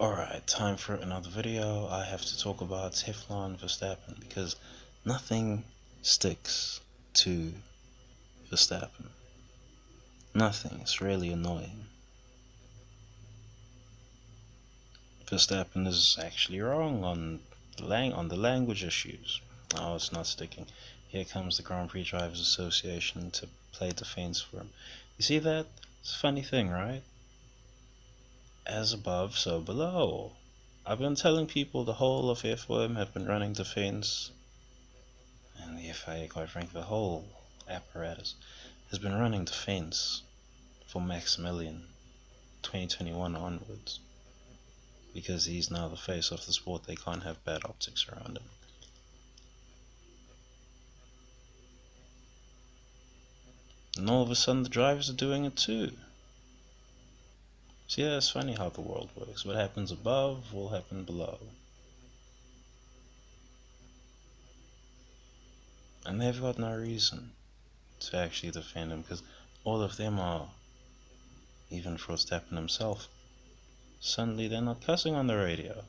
Alright, time for another video. I have to talk about Teflon Verstappen because nothing sticks to Verstappen. Nothing. It's really annoying. Verstappen is actually wrong on the language issues. Oh, it's not sticking. Here comes the Grand Prix Drivers Association to play defense for him. You see that? It's a funny thing, right? As above, so below. I've been telling people the whole of F1 have been running defense, and the FIA, quite frankly, the whole apparatus has been running defense for Maximilian 2021 onwards, because he's now the face of the sport. They can't have bad optics around him. And all of a sudden the drivers are doing it too. See, that's funny how the world works. What happens above will happen below. And they've got no reason to actually defend him, because all of them are, even Verstappen himself, suddenly they're not cussing on the radio.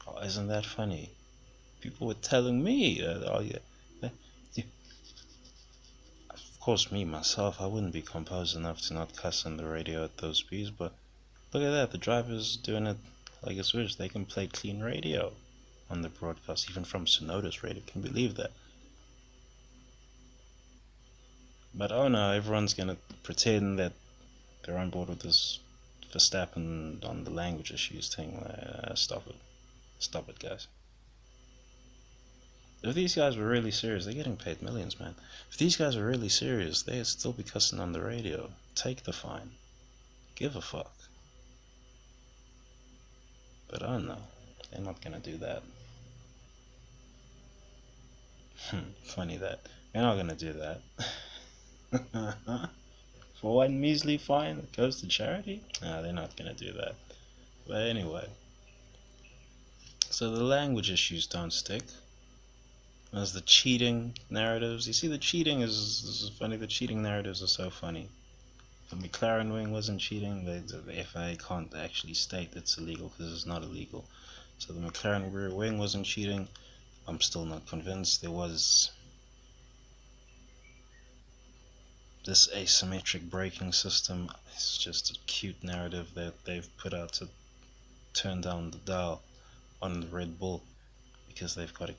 Oh, isn't that funny? People were telling me that, oh yeah, of course me myself, I wouldn't be composed enough to not cuss on the radio at those speeds, but look at that, the driver's doing it like a switch. They can play clean radio on the broadcast, even from Sonoda's radio. Can you believe that? But oh no, everyone's gonna pretend that they're on board with this Verstappen on the language issues thing. Stop it, guys. If these guys were really serious, they're getting paid millions, man. If these guys were really serious, they'd still be cussing on the radio. Take the fine. Give a fuck. But I don't know. They're not gonna do that. Funny that. They're not gonna do that. For one measly fine that goes to charity? No, they're not gonna do that. But anyway. So the language issues don't stick. There's the cheating narratives. You see, the cheating is funny. The cheating narratives are so funny. The McLaren wing wasn't cheating. The FIA can't actually state it's illegal because it's not illegal. So the McLaren rear wing wasn't cheating. I'm still not convinced. There was this asymmetric braking system. It's just a cute narrative that they've put out to turn down the dial on the Red Bull, because they've got to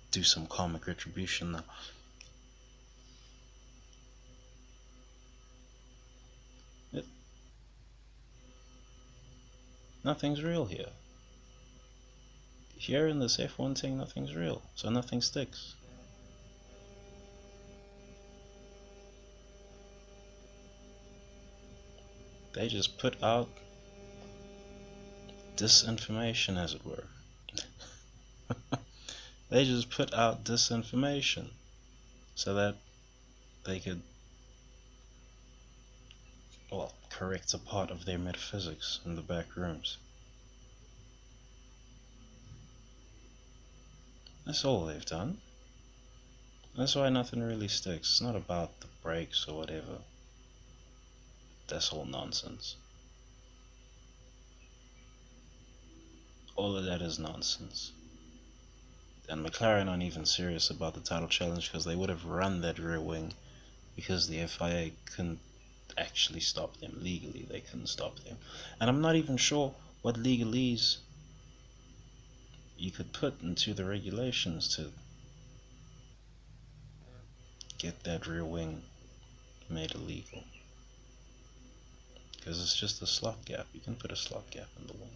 do some karmic retribution now. Nothing's real here. Here in this F1 thing, nothing's real, so nothing sticks. They just put out disinformation, as it were. They just put out disinformation so that they could, well, correct a part of their metaphysics in the back rooms. That's all they've done. That's why nothing really sticks. It's not about the brakes or whatever. That's all nonsense. All of that is nonsense. And McLaren aren't even serious about the title challenge, because they would have run that rear wing, because the FIA couldn't actually stop them legally. They couldn't stop them. And I'm not even sure what legalese you could put into the regulations to get that rear wing made illegal, because it's just a slot gap. You can put a slot gap in the wing.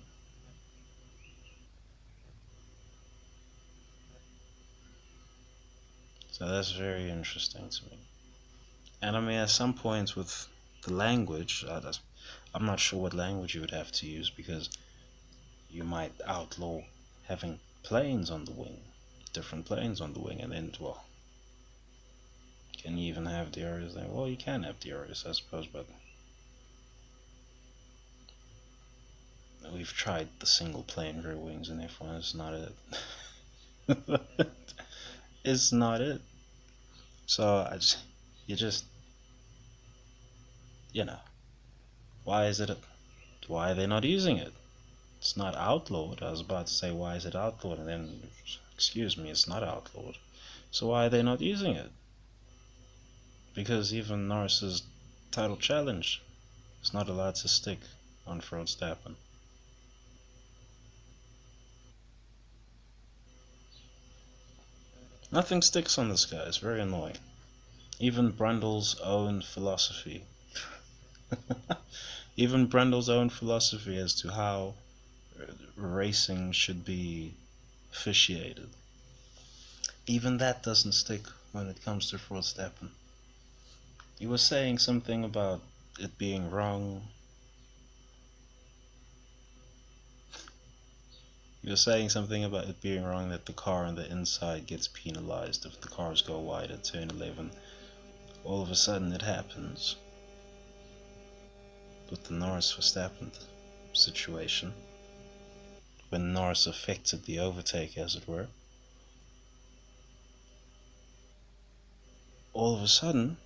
So that's very interesting to me. And I mean, at some points with the language, I'm not sure what language you would have to use, because you might outlaw having planes on the wing, different planes on the wing, and then, well, can you even have DRS there? Well, you can have DRS, I suppose, but we've tried the single plane rear wings in F1. It's not it. It's not it. So you know, why is it? Why are they not using it? It's not outlawed. I was about to say, why is it outlawed? And then, excuse me, it's not outlawed. So why are they not using it? Because even Norris's title challenge is not allowed to stick on Verstappen. Nothing sticks on this guy. It's very annoying. Even Brundle's own philosophy, even Brundle's own philosophy as to how racing should be officiated, even that doesn't stick when it comes to Verstappen. He was saying something about it being wrong. He was saying something about it being wrong that the car on the inside gets penalized if the cars go wide at turn 11. All of a sudden, it happens with the Norris Verstappen situation when Norris affected the overtake, as it were. All of a sudden,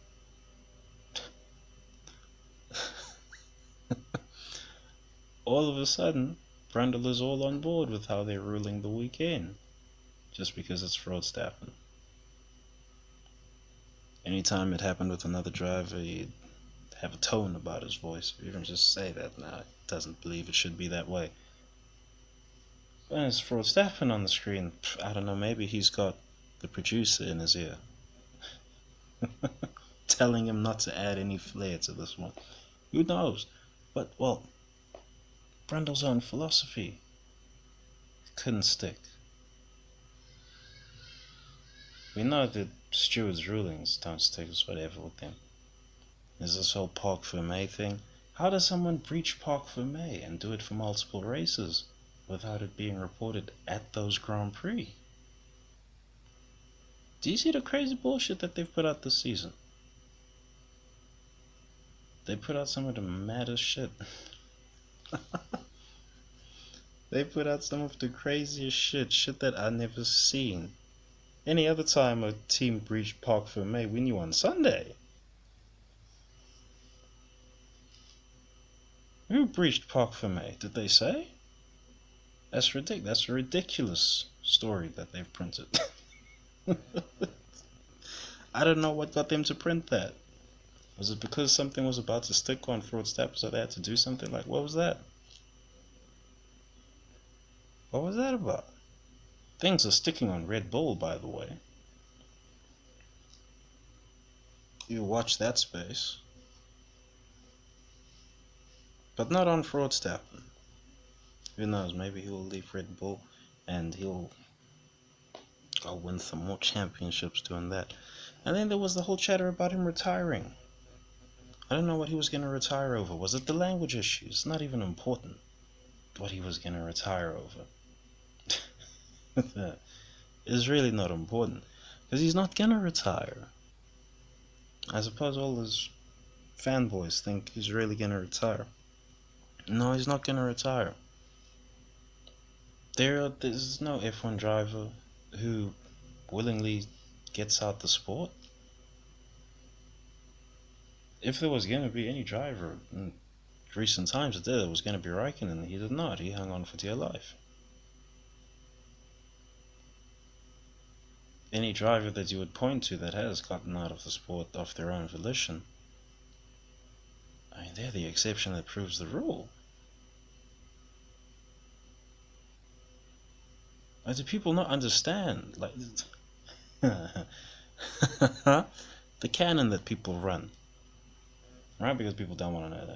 all of a sudden, Brundle is all on board with how they're ruling the weekend, just because it's Verstappen. Anytime it happened with another driver, he'd have a tone about his voice. Even just say that now, he doesn't believe it should be that way. When it's Verstappen on the screen, I don't know, maybe he's got the producer in his ear telling him not to add any flair to this one. Who knows? But, well, Brundle's own philosophy couldn't stick. We know that Stewart's rulings don't stick with whatever with them. There's this whole Parc Fermé thing. How does someone breach Parc Fermé and do it for multiple races without it being reported at those Grand Prix? Do you see the crazy bullshit that they've put out this season? They put out some of the maddest shit. They put out some of the craziest shit that I never seen. Any other time a team breached Parc Fermé, we knew on Sunday. Who breached Parc Fermé? Did they say? That's ridiculous. That's a ridiculous story that they've printed. I don't know what got them to print that. Was it because something was about to stick on Fraud Step, so they had to do something? Like, what was that? What was that about? Things are sticking on Red Bull, by the way. You watch that space. But not on Fraud Step. Who knows? Maybe he'll leave Red Bull and he'll go win some more championships doing that. And then there was the whole chatter about him retiring. I don't know what he was going to retire over. Was it the language issues? It's not even important what he was going to retire over. It's really not important. Because he's not going to retire. I suppose all his fanboys think he's really going to retire. No, he's not going to retire. There's no F1 driver who willingly gets out the sport. If there was going to be any driver in recent times that did, it was going to be Raikkonen. He did not. He hung on for dear life. Any driver that you would point to that has gotten out of the sport of their own volition, I mean, they're the exception that proves the rule. Like, do people not understand? Like, the canon that people run, right? Because people don't want to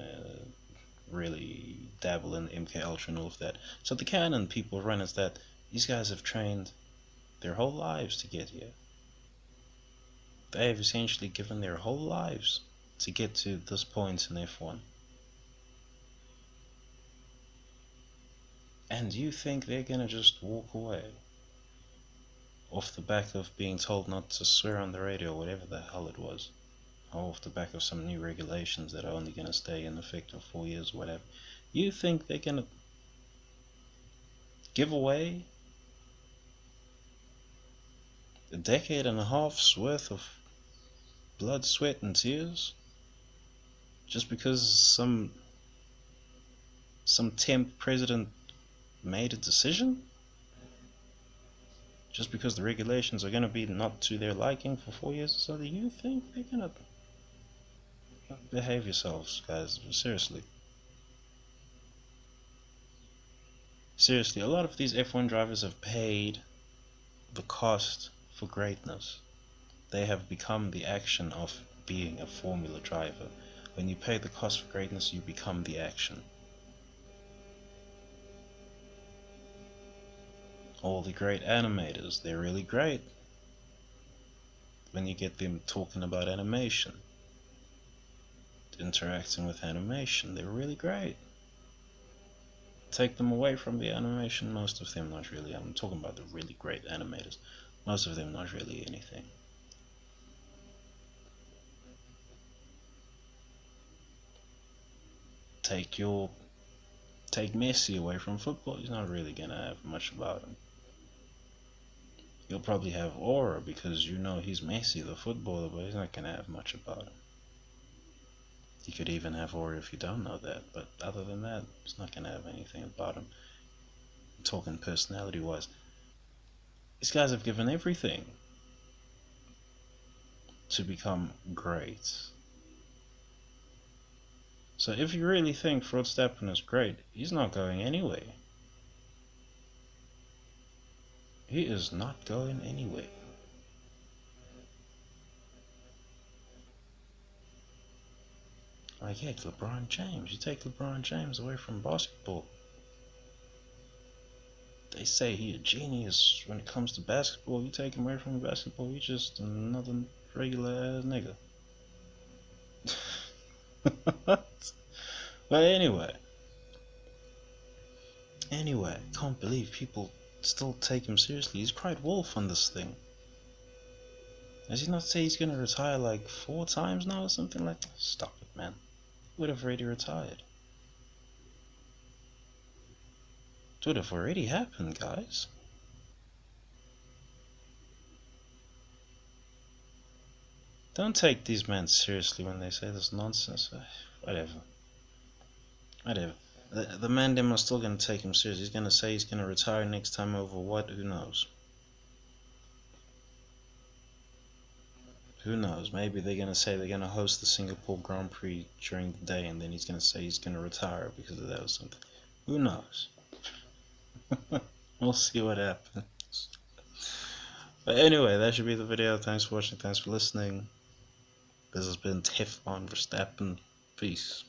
really dabble in MK Ultra and all of that. So the canon people run is that these guys have trained their whole lives to get here. They have essentially given their whole lives to get to this point in F1. And you think they're gonna just walk away off the back of being told not to swear on the radio, whatever the hell it was, or off the back of some new regulations that are only gonna stay in effect for 4 years, whatever? You think they're gonna give away a decade and a half's worth of blood, sweat, and tears just because some temp president made a decision just because the regulations are going to be not to their liking for 4 years or so? Do you think they're going to behave yourselves, guys? Seriously. Seriously, a lot of these F1 drivers have paid the cost for greatness. They have become the action of being a Formula driver. When you pay the cost for greatness, you become the action. All the great animators, they're really great when you get them talking about animation, interacting with animation. They're really great. Take them away from the animation, most of them not really. I'm talking about the really great animators. Most of them not really anything. Take your take Messi away from football, he's not really gonna have much about him. He'll probably have aura because you know he's Messi, the footballer, but he's not gonna have much about him. He could even have aura if you don't know that, but other than that, he's not gonna have anything about him. Talking personality wise, these guys have given everything to become great. So if you really think Verstappen is great, he's not going anywhere. He is not going anywhere. Like, heck, LeBron James. You take LeBron James away from basketball. They say he a genius when it comes to basketball. You take him away from basketball, he's just another regular ass nigga. But anyway, can't believe people still take him seriously. He's cried wolf on this thing. Does he not say he's gonna retire like 4 times now or something like that? Stop it, man. He would have already retired. It would have already happened, guys. Don't take these men seriously when they say this nonsense. Whatever. Whatever. The man them are still gonna take him serious. He's gonna say he's gonna retire next time over what? Who knows? Who knows? Maybe they're gonna say they're gonna host the Singapore Grand Prix during the day, and then he's gonna say he's gonna retire because of that or something. Who knows? We'll see what happens. But anyway, that should be the video. Thanks for watching. Thanks for listening. This has been Teflon Verstappen. Peace.